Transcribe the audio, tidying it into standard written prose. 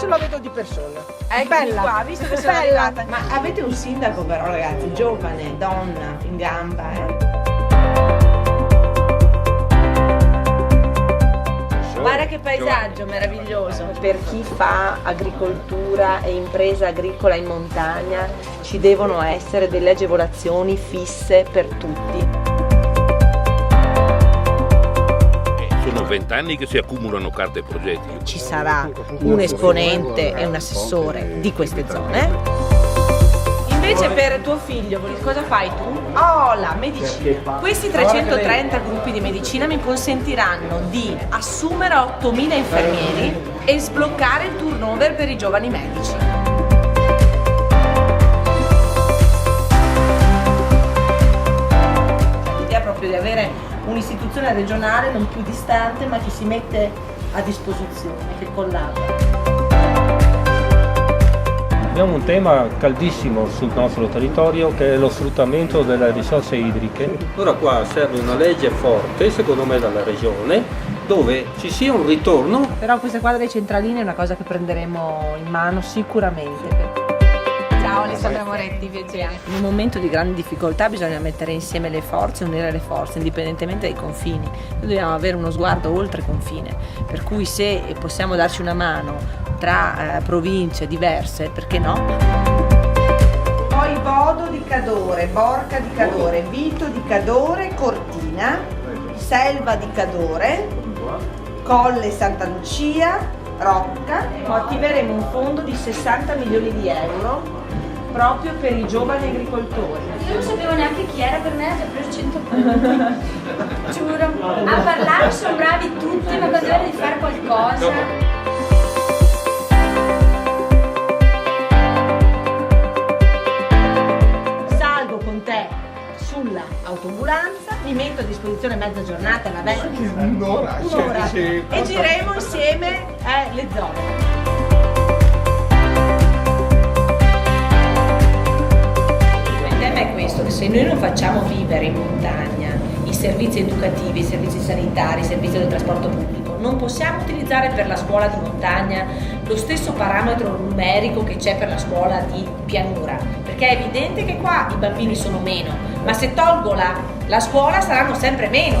adesso la vedo di persona. Eccomi qua, visto che sono arrivata. Ma avete un sindaco però ragazzi, giovane, donna, in gamba, Guarda che paesaggio meraviglioso. Per chi fa agricoltura e impresa agricola in montagna ci devono essere delle agevolazioni fisse per tutti. Sono 20 anni che si accumulano carte e progetti. Ci sarà un esponente e un assessore di queste zone. Invece per tuo figlio, cosa fai tu? Oh, la medicina. Questi 330 gruppi di medicina mi consentiranno di assumere 8.000 infermieri e sbloccare il turnover per i giovani medici. L'idea è proprio di avere un'istituzione regionale non più distante ma che si mette a disposizione, che collabora. Abbiamo un tema caldissimo sul nostro territorio che è lo sfruttamento delle risorse idriche. Ora qua serve una legge forte, secondo me, dalla regione, dove ci sia un ritorno. Però questa qua delle centraline è una cosa che prenderemo in mano sicuramente. Ciao Alessandra Moretti, piacere. In un momento di grande difficoltà bisogna mettere insieme le forze, unire le forze, indipendentemente dai confini. Noi dobbiamo avere uno sguardo oltre confine, per cui se possiamo darci una mano tra province diverse, perché no? Poi Bodo di Cadore, Borca di Cadore, Vito di Cadore, Cortina, Selva di Cadore, Colle Santa Lucia, Rocca. Attiveremo un fondo di 60 milioni di euro proprio per i giovani agricoltori. Io non sapevo neanche chi era, per me ha già preso 100 punti. Giuro. A parlare sono bravi tutti, ma quando era di fare qualcosa. Sulla autoambulanza, mi metto a disposizione mezza giornata, Un'ora, e gireremo insieme le zone. Il tema è questo, che se noi non facciamo vivere in montagna i servizi educativi, i servizi sanitari, i servizi del trasporto pubblico, non possiamo utilizzare per la scuola di montagna lo stesso parametro numerico che c'è per la scuola di pianura, perché è evidente che qua i bambini sono meno, ma se tolgo la scuola saranno sempre meno.